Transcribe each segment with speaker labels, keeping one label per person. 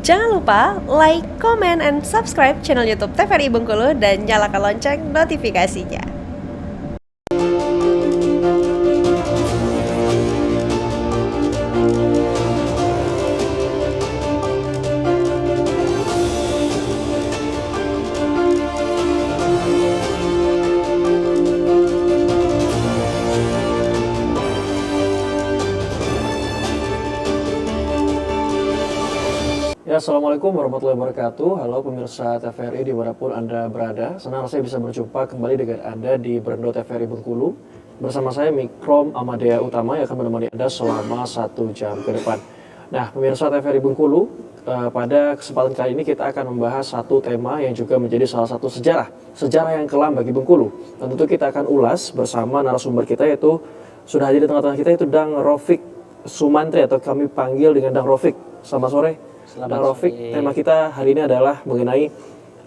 Speaker 1: Jangan lupa like, comment, and subscribe channel YouTube TVRI Bengkulu dan nyalakan lonceng notifikasinya.
Speaker 2: Ya, Assalamualaikum warahmatullahi wabarakatuh. Halo pemirsa TVRI dimanapun Anda berada. Senang saya bisa berjumpa kembali dengan Anda di Berndo TVRI Bengkulu. Bersama saya Mikrom Amadea Utama yang akan menemani Anda selama 1 jam ke depan. Nah, pemirsa TVRI Bengkulu, pada kesempatan kali ini kita akan membahas satu tema yang juga menjadi salah satu sejarah yang kelam bagi Bengkulu. Dan tentu kita akan ulas bersama narasumber kita, yaitu sudah hadir di tengah-tengah kita, yaitu Dang Rofik Sumantri atau kami panggil dengan Dang Rofik. Selamat sore. Dang Rofik, tema kita hari ini adalah mengenai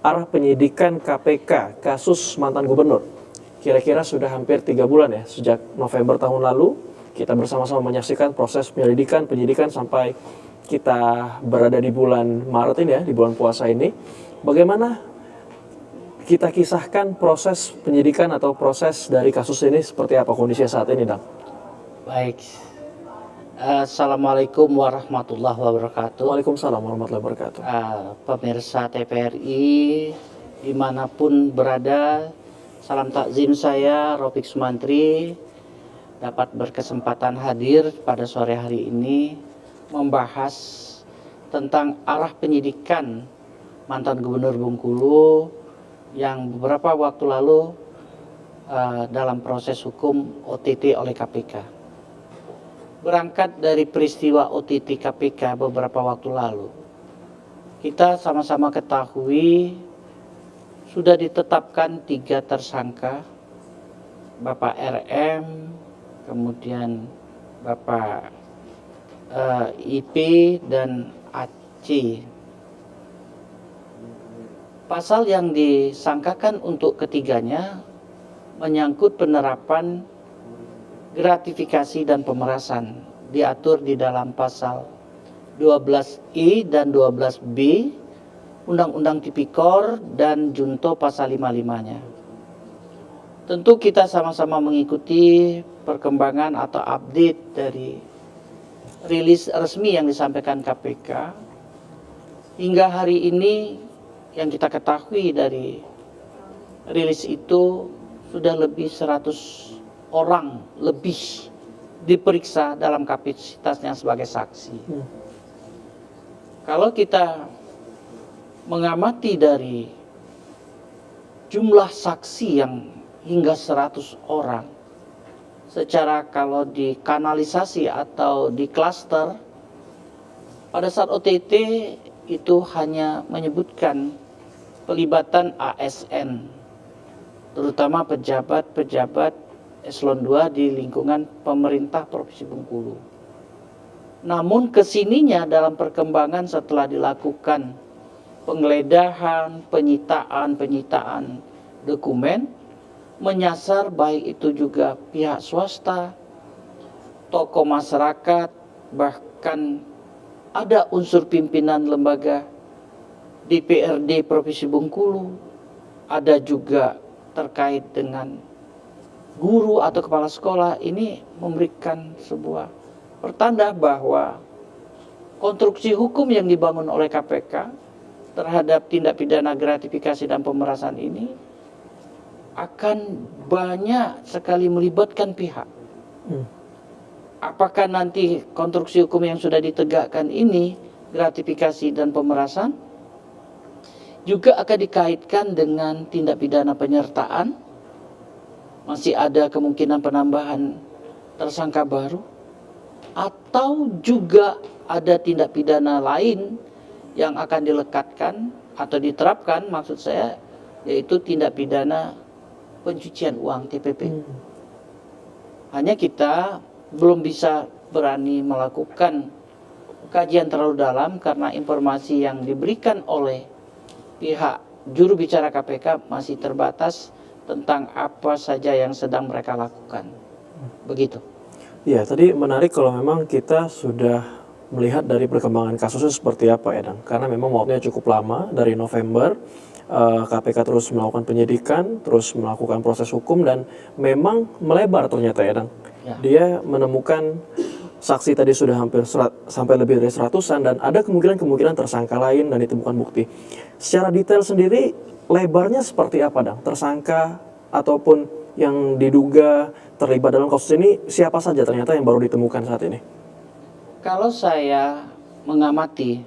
Speaker 2: arah penyidikan KPK kasus mantan gubernur. Kira-kira sudah hampir 3 bulan ya, sejak November tahun lalu kita bersama-sama menyaksikan proses penyidikan sampai kita berada di bulan Maret ini ya, di bulan puasa ini. Bagaimana kita kisahkan proses penyidikan atau proses dari kasus ini seperti apa kondisinya saat ini, Dang?
Speaker 3: Baik. Assalamualaikum warahmatullahi wabarakatuh.
Speaker 2: Waalaikumsalam warahmatullahi wabarakatuh.
Speaker 3: Pemirsa TVRI dimanapun berada, salam takzim saya Rofik Sumantri dapat berkesempatan hadir pada sore hari ini membahas tentang arah penyidikan mantan gubernur Bengkulu yang beberapa waktu lalu dalam proses hukum OTT oleh KPK. Berangkat dari peristiwa OTT KPK beberapa waktu lalu, kita sama-sama ketahui sudah ditetapkan 3 tersangka, Bapak RM, kemudian Bapak IP dan AC. Pasal yang disangkakan untuk ketiganya menyangkut penerapan gratifikasi dan pemerasan, diatur di dalam pasal 12I dan 12B Undang-Undang Tipikor dan Junto pasal 55-nya. Tentu kita sama-sama mengikuti perkembangan atau update dari rilis resmi yang disampaikan KPK. Hingga hari ini yang kita ketahui dari rilis itu sudah lebih 100 orang lebih diperiksa dalam kapasitasnya sebagai saksi. Kalau kita mengamati dari jumlah saksi yang hingga 100 orang, secara kalau dikanalisasi atau di klaster, pada saat OTT itu hanya menyebutkan pelibatan ASN, terutama pejabat-pejabat Eselon 2 di lingkungan pemerintah Provinsi Bengkulu. Namun kesininya dalam perkembangan setelah dilakukan penggeledahan, penyitaan dokumen, menyasar baik itu juga pihak swasta, tokoh masyarakat, bahkan ada unsur pimpinan lembaga DPRD Provinsi Bengkulu, ada juga terkait dengan guru atau kepala sekolah. Ini memberikan sebuah pertanda bahwa konstruksi hukum yang dibangun oleh KPK terhadap tindak pidana gratifikasi dan pemerasan ini akan banyak sekali melibatkan pihak. Apakah nanti konstruksi hukum yang sudah ditegakkan ini, gratifikasi dan pemerasan, juga akan dikaitkan dengan tindak pidana penyertaan? Masih ada kemungkinan penambahan tersangka baru, atau juga ada tindak pidana lain yang akan dilekatkan atau diterapkan, maksud saya, yaitu tindak pidana pencucian uang TPP. Hanya kita belum bisa berani melakukan kajian terlalu dalam karena informasi yang diberikan oleh pihak juru bicara KPK masih terbatas tentang apa saja yang sedang mereka lakukan. Begitu.
Speaker 2: Ya, tadi menarik kalau memang kita sudah melihat dari perkembangan kasusnya seperti apa ya, Dan? Karena memang waktunya cukup lama, dari November, KPK terus melakukan penyidikan, terus melakukan proses hukum, dan memang melebar ternyata ya, Dan.
Speaker 3: Ya.
Speaker 2: Dia menemukan saksi tadi sudah hampir sampai lebih dari 100-an, dan ada kemungkinan tersangka lain dan ditemukan bukti. Secara detail sendiri, lebarnya seperti apa, Dan? Tersangka ataupun yang diduga terlibat dalam kasus ini siapa saja ternyata yang baru ditemukan saat ini?
Speaker 3: Kalau saya mengamati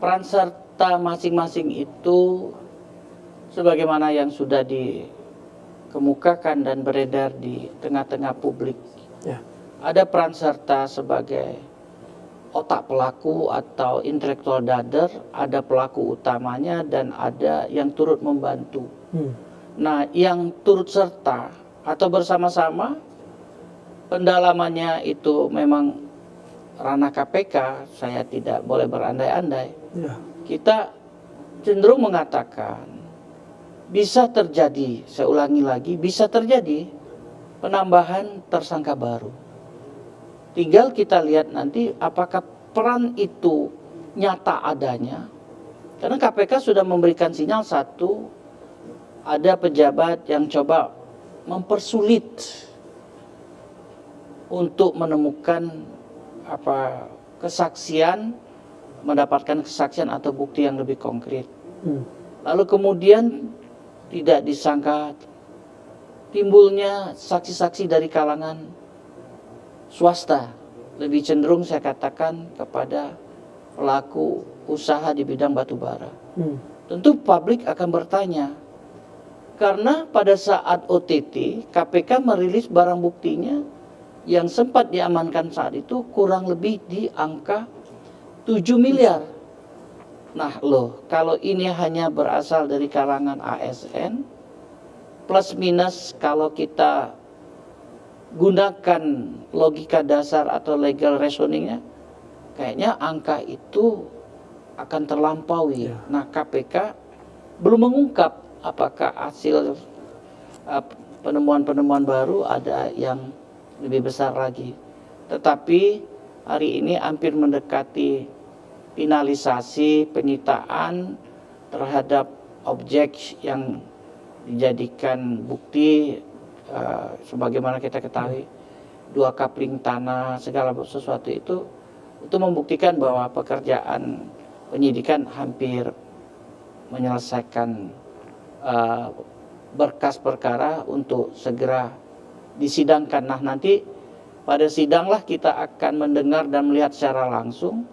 Speaker 3: peran serta masing-masing itu sebagaimana yang sudah dikemukakan dan beredar di tengah-tengah publik.
Speaker 2: Ya.
Speaker 3: Ada peran serta sebagai otak pelaku atau intellectual dader, ada pelaku utamanya, dan ada yang turut membantu. Nah, yang turut serta atau bersama-sama pendalamannya itu memang ranah KPK, saya tidak boleh berandai-andai.
Speaker 2: Ya.
Speaker 3: Kita cenderung mengatakan bisa terjadi, saya ulangi lagi, bisa terjadi penambahan tersangka baru. Tinggal kita lihat nanti apakah peran itu nyata adanya. Karena KPK sudah memberikan sinyal satu, ada pejabat yang coba mempersulit untuk menemukan kesaksian, mendapatkan kesaksian atau bukti yang lebih konkret. Lalu kemudian tidak disangka timbulnya saksi-saksi dari kalangan swasta, lebih cenderung saya katakan kepada pelaku usaha di bidang batubara. Tentu publik akan bertanya, karena pada saat OTT KPK merilis barang buktinya yang sempat diamankan saat itu kurang lebih di angka 7 miliar. Nah loh, kalau ini hanya berasal dari kalangan ASN, plus minus kalau kita gunakan logika dasar atau legal reasoningnya, kayaknya angka itu akan terlampaui. Nah, KPK belum mengungkap apakah hasil penemuan-penemuan baru ada yang lebih besar lagi. Tetapi hari ini hampir mendekati finalisasi penyitaan terhadap objek yang dijadikan bukti. Sebagaimana kita ketahui, 2 kapling tanah, segala sesuatu itu membuktikan bahwa pekerjaan penyidikan hampir menyelesaikan berkas perkara untuk segera disidangkan. Nah, nanti pada sidanglah kita akan mendengar dan melihat secara langsung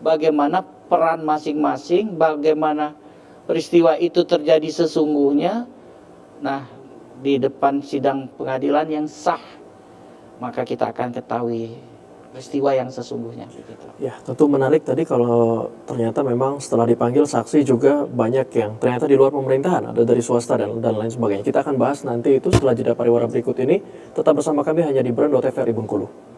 Speaker 3: bagaimana peran masing-masing, bagaimana peristiwa itu terjadi sesungguhnya. Nah, di depan sidang pengadilan yang sah, maka kita akan ketahui peristiwa yang sesungguhnya.
Speaker 2: Ya, tentu menarik tadi kalau ternyata memang setelah dipanggil saksi juga banyak yang ternyata di luar pemerintahan, ada dari swasta dan lain sebagainya. Kita akan bahas nanti itu setelah jeda pariwara berikut ini. Tetap bersama kami hanya di Brand.tvRI Bengkulu.